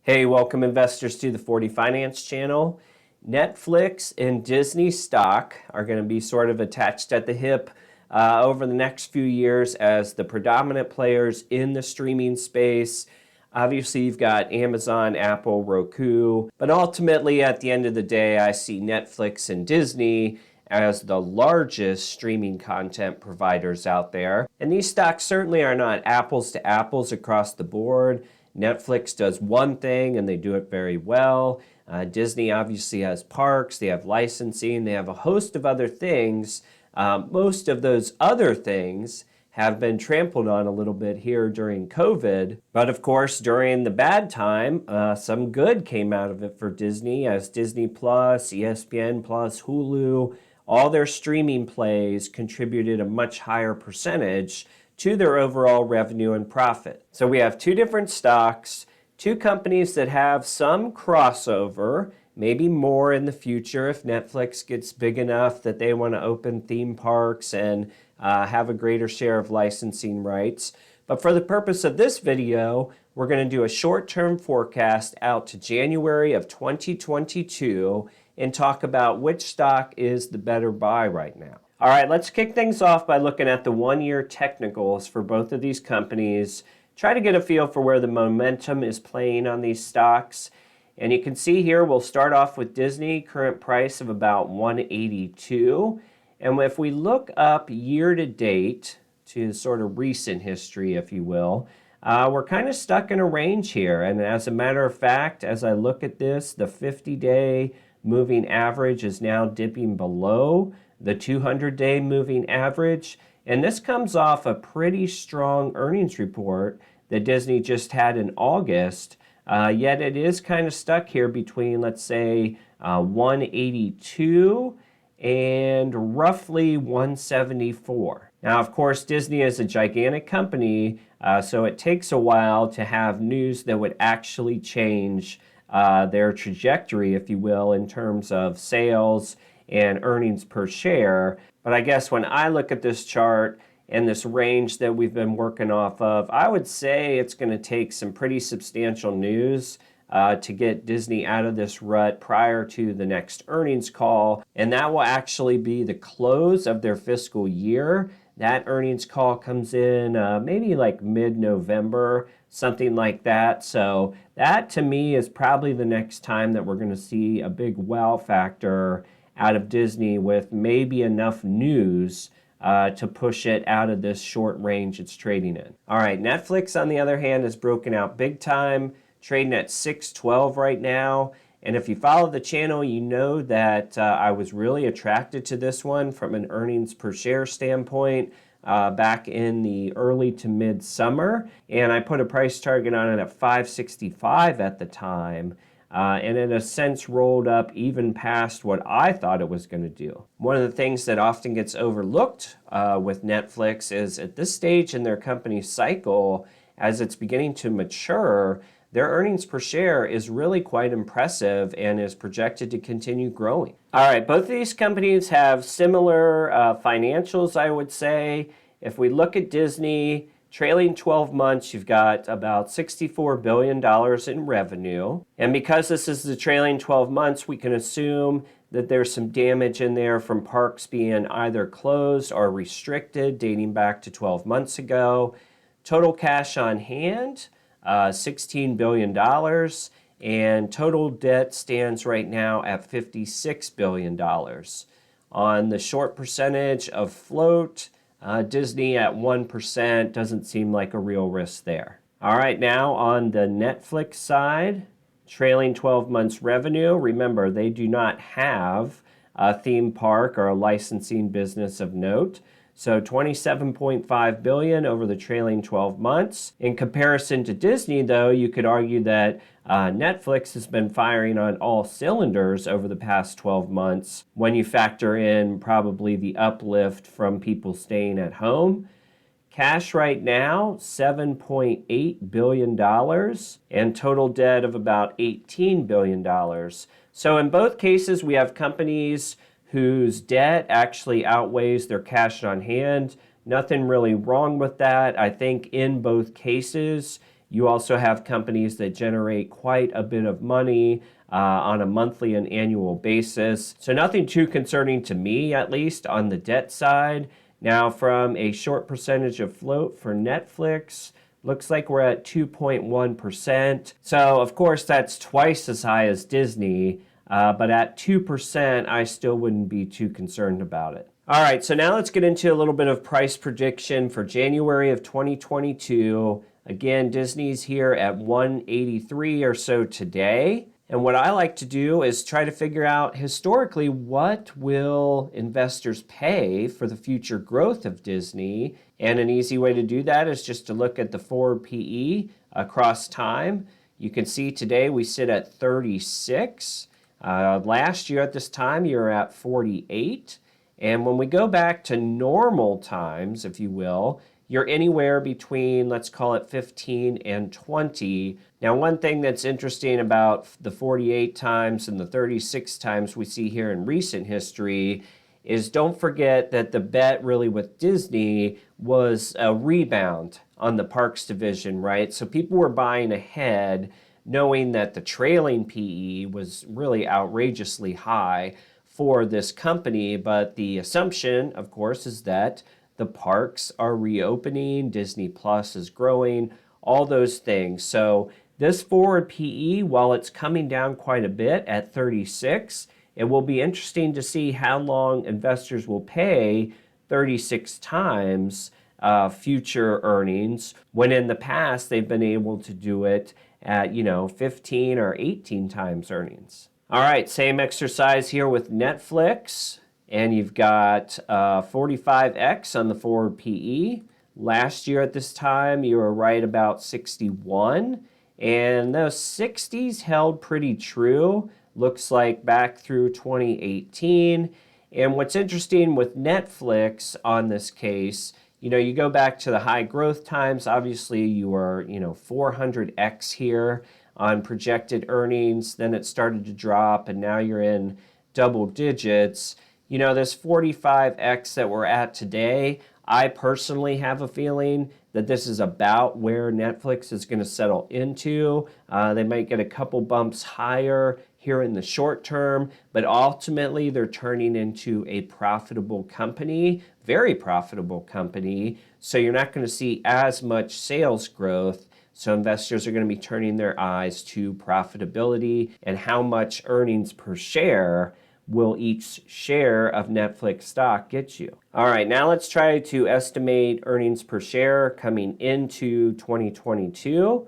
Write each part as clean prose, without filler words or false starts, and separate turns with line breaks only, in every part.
Hey, welcome investors to the 40 Finance channel. Netflix and Disney stock are going to be sort of attached at the hip over the next few years as the predominant players in the streaming space. Obviously, you've got Amazon, Apple, Roku, but ultimately at the end of the day, I see Netflix and Disney as the largest streaming content providers out there. And these stocks certainly are not apples to apples across the board. Netflix does one thing and they do it very well. Disney obviously has parks, they have licensing, they have a host of other things. Most of those other things have been trampled on a little bit here during COVID. But of course, during the bad time, some good came out of it for Disney as Disney Plus, ESPN Plus, Hulu, all their streaming plays contributed a much higher percentage to their overall revenue and profit. So we have two different stocks, two companies that have some crossover, maybe more in the future if Netflix gets big enough that they want to open theme parks and have a greater share of licensing rights. But for the purpose of this video, we're going to do a short-term forecast out to January of 2022 and talk about which stock is the better buy right now. All right, let's kick things off by looking at the one-year technicals for both of these companies. Try to get a feel for where the momentum is playing on these stocks. And you can see here, we'll start off with Disney, current price of about 182. And if we look up year to date to sort of recent history, if you will, we're kind of stuck in a range here. And as a matter of fact, as I look at this, the 50-day moving average is now dipping below the 200-day moving average. And this comes off a pretty strong earnings report that Disney just had in August. Yet it is kind of stuck here between, let's say, 182 and roughly 174. Now, of course, Disney is a gigantic company, so it takes a while to have news that would actually change their trajectory, if you will, in terms of sales and earnings per share. But I guess when I look at this chart and this range that we've been working off of, I would say it's going to take some pretty substantial news to get Disney out of this rut prior to the next earnings call. And that will actually be the close of their fiscal year. That earnings call comes in maybe like mid-November, something like that. So that to me is probably the next time that we're going to see a big wow factor out of Disney with maybe enough news to push it out of this short range it's trading in. All right, Netflix, on the other hand, is broken out big time, trading at 612 right now. And if you follow the channel, you know that I was really attracted to this one from an earnings per share standpoint back in the early to mid-summer. And I put a price target on it at 565 at the time. And it has since rolled up even past what I thought it was going to do. One of the things that often gets overlooked with Netflix is at this stage in their company's cycle, as it's beginning to mature, their earnings per share is really quite impressive and is projected to continue growing. All right, both of these companies have similar financials, I would say. If we look at Disney, trailing 12 months, you've got about $64 billion in revenue. And because this is the trailing 12 months, we can assume that there's some damage in there from parks being either closed or restricted dating back to 12 months ago. Total cash on hand, $16 billion. And total debt stands right now at $56 billion. On the short percentage of float, Disney at 1% doesn't seem like a real risk there. All right, now on the Netflix side, trailing 12 months revenue. Remember, they do not have a theme park or a licensing business of note. So $27.5 billion over the trailing 12 months. In comparison to Disney, though, you could argue that Netflix has been firing on all cylinders over the past 12 months when you factor in probably the uplift from people staying at home. Cash right now, $7.8 billion, and total debt of about $18 billion. So in both cases, we have companies whose debt actually outweighs their cash on hand. Nothing really wrong with that. I think in both cases, You also have companies that generate quite a bit of money on a monthly and annual basis. So nothing too concerning to me, at least on the debt side. Now, from a short percentage of float for Netflix, looks like we're at 2.1%. So, of course, that's twice as high as Disney, but at 2%, I still wouldn't be too concerned about it. All right, so now let's get into a little bit of price prediction for January of 2022. Again, Disney's here at 183 or so today. And what I like to do is try to figure out historically what will investors pay for the future growth of Disney. And an easy way to do that is just to look at the forward PE across time. You can see today we sit at 36. Last year at this time, you were at 48. And when we go back to normal times, if you will, you're anywhere between, let's call it 15 and 20. Now, one thing that's interesting about the 48 times and the 36 times we see here in recent history is don't forget that the bet really with Disney was a rebound on the parks division, right? So people were buying ahead knowing that the trailing PE was really outrageously high for this company. But the assumption, of course, is that the parks are reopening, Disney Plus is growing, all those things. So this forward PE, while it's coming down quite a bit at 36, it will be interesting to see how long investors will pay 36 times future earnings, when in the past they've been able to do it at 15 or 18 times earnings. All right, same exercise here with Netflix. And you've got 45x on the forward PE. Last year at this time, you were right about 61. And those 60s held pretty true. Looks like back through 2018. And what's interesting with Netflix on this case, you go back to the high growth times. Obviously, you were, 400x here on projected earnings. Then it started to drop, and now you're in double digits. This 45x that we're at today, I personally have a feeling that this is about where Netflix is going to settle into. They might get a couple bumps higher here in the short term, but ultimately they're turning into a profitable company, very profitable company. So you're not going to see as much sales growth. So investors are going to be turning their eyes to profitability and how much earnings per share will each share of Netflix stock get you. All right, now let's try to estimate earnings per share coming into 2022.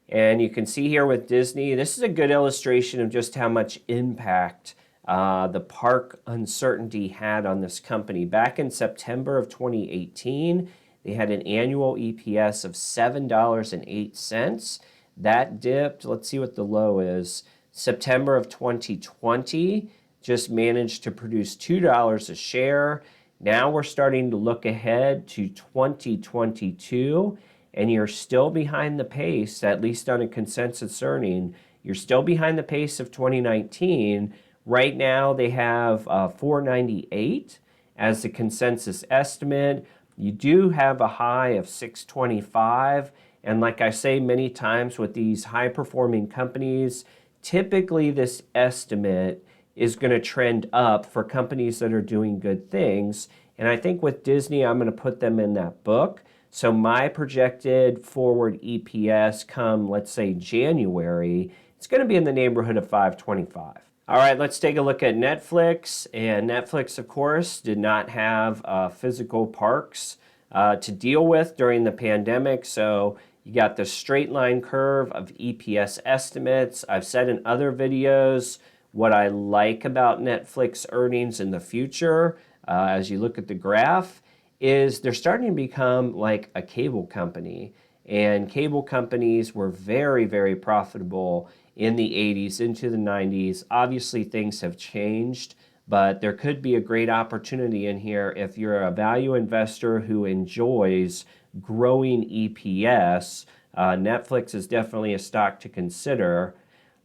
And you can see here with Disney, this is a good illustration of just how much impact the park uncertainty had on this company. Back in September of 2018, they had an annual EPS of $7.08. That dipped, let's see what the low is, September of 2020. Just managed to produce $2 a share. Now we're starting to look ahead to 2022, and you're still behind the pace, at least on a consensus earning. You're still behind the pace of 2019. Right now they have $4.98 as the consensus estimate. You do have a high of $6.25, and like I say many times with these high-performing companies, typically this estimate is going to trend up for companies that are doing good things. And I think with Disney, I'm going to put them in that book. So my projected forward EPS come, let's say, January, it's going to be in the neighborhood of $5.25. All right, let's take a look at Netflix. And Netflix, of course, did not have physical parks to deal with during the pandemic. So you got the straight line curve of EPS estimates. I've said in other videos, what I like about Netflix earnings in the future, as you look at the graph, is they're starting to become like a cable company. And cable companies were very, very profitable in the 80s into the 90s. Obviously, things have changed, but there could be a great opportunity in here if you're a value investor who enjoys growing EPS. Netflix is definitely a stock to consider.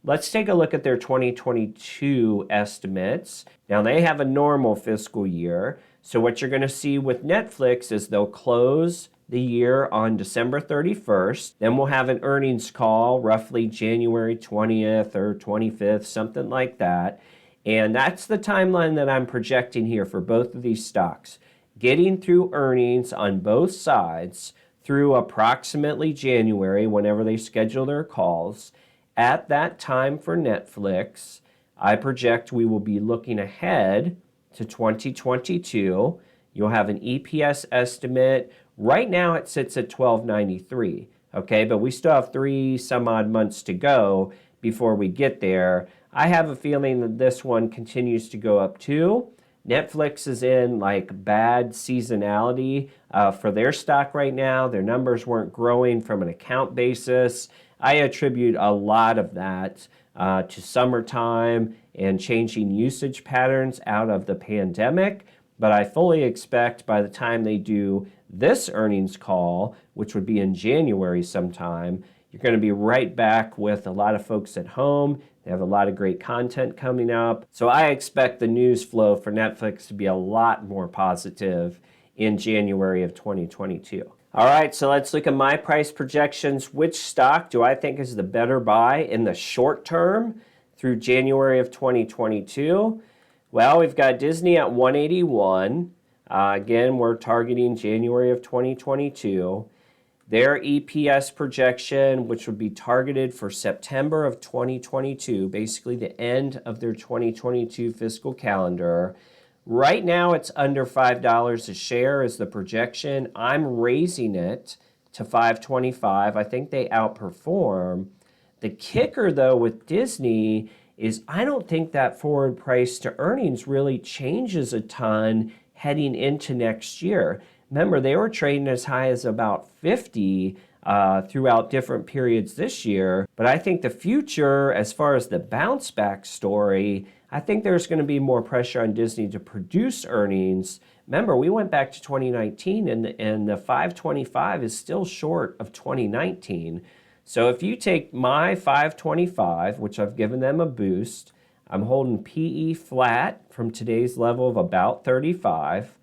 Let's take a look at their 2022 estimates. Now, they have a normal fiscal year. So what you're going to see with Netflix is they'll close the year on December 31st. Then we'll have an earnings call roughly January 20th or 25th, something like that. And that's the timeline that I'm projecting here for both of these stocks. Getting through earnings on both sides through approximately January, whenever they schedule their calls. At that time for Netflix, I project we will be looking ahead to 2022. You'll have an EPS estimate. Right now it sits at $12.93, okay? But we still have 3 some odd months to go before we get there. I have a feeling that this one continues to go up too. Netflix is in like bad seasonality for their stock right now. Their numbers weren't growing from an account basis. I attribute a lot of that to summertime and changing usage patterns out of the pandemic. But I fully expect by the time they do this earnings call, which would be in January sometime, you're going to be right back with a lot of folks at home. They have a lot of great content coming up. So I expect the news flow for Netflix to be a lot more positive in January of 2022. All right, so let's look at my price projections. Which stock do I think is the better buy in the short term through January of 2022? Well, we've got Disney at 181. Again, we're targeting January of 2022. Their EPS projection, which would be targeted for September of 2022, basically the end of their 2022 fiscal calendar. Right now, it's under $5 a share is the projection. I'm raising it to $5.25. I think they outperform. The kicker, though, with Disney is I don't think that forward price to earnings really changes a ton heading into next year. Remember, they were trading as high as about 50 throughout different periods this year. But I think the future, as far as the bounce back story, I think there's going to be more pressure on Disney to produce earnings. Remember, we went back to 2019 and the 525 is still short of 2019. So if you take my 525, which I've given them a boost, I'm holding PE flat from today's level of about 35.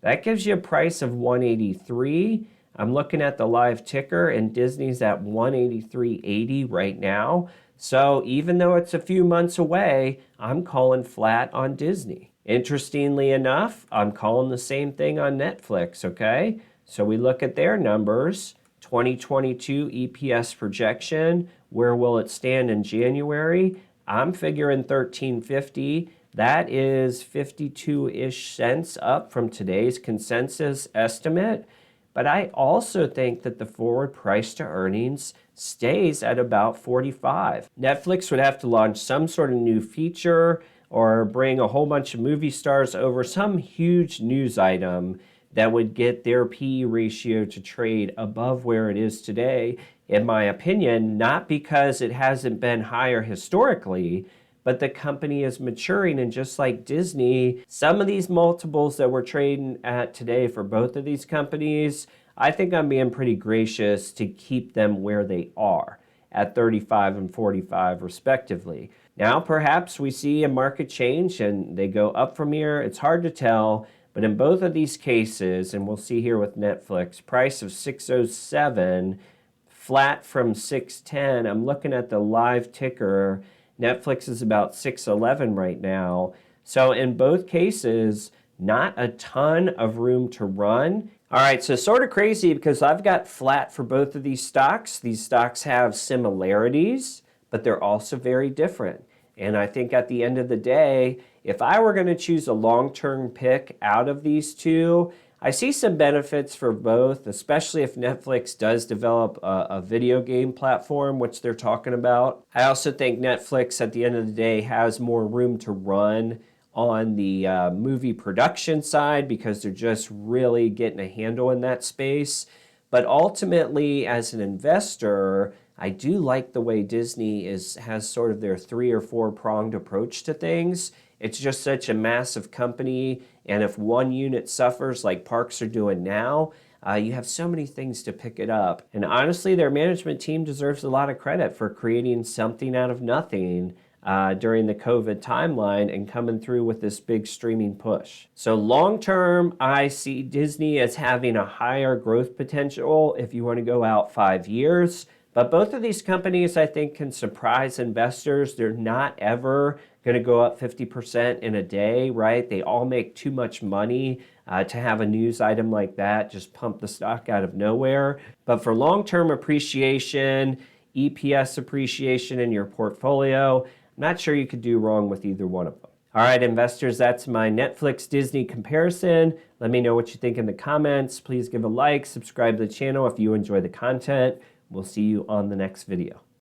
That gives you a price of 183. I'm looking at the live ticker and Disney's at 183.80 right now. So even though it's a few months away, I'm calling flat on Disney. Interestingly enough, I'm calling the same thing on Netflix, okay? So we look at their numbers, 2022 EPS projection, where will it stand in January? I'm figuring $13.50. That is 52-ish cents up from today's consensus estimate. But I also think that the forward price to earnings stays at about 45. Netflix would have to launch some sort of new feature or bring a whole bunch of movie stars over, some huge news item that would get their PE ratio to trade above where it is today, in my opinion, not because it hasn't been higher historically, but the company is maturing, and just like Disney, some of these multiples that we're trading at today for both of these companies, I think I'm being pretty gracious to keep them where they are at 35 and 45 respectively. Now, perhaps we see a market change and they go up from here. It's hard to tell, but in both of these cases, and we'll see here with Netflix, price of 607, flat from 610. I'm looking at the live ticker. Netflix is about 611 right now. So in both cases, not a ton of room to run. All right, so sort of crazy because I've got flat for both of these stocks. These stocks have similarities, but they're also very different. And I think at the end of the day, if I were going to choose a long-term pick out of these two, I see some benefits for both, especially if Netflix does develop a video game platform, which they're talking about. I also think Netflix, at the end of the day, has more room to run on the movie production side because they're just really getting a handle in that space. But ultimately, as an investor, I do like the way Disney has sort of their 3 or 4 pronged approach to things. It's just such a massive company, and if one unit suffers like parks are doing now, you have so many things to pick it up. And honestly, their management team deserves a lot of credit for creating something out of nothing during the COVID timeline and coming through with this big streaming push. So long term, I see Disney as having a higher growth potential if you want to go out 5 years. But both of these companies, I think, can surprise investors. They're not ever going to go up 50% in a day, right? They all make too much money to have a news item like that just pump the stock out of nowhere. But for long-term appreciation, EPS appreciation in your portfolio, I'm not sure you could do wrong with either one of them. All right, investors, that's my Netflix Disney comparison. Let me know what you think in the comments. Please give a like, subscribe to the channel if you enjoy the content. We'll see you on the next video.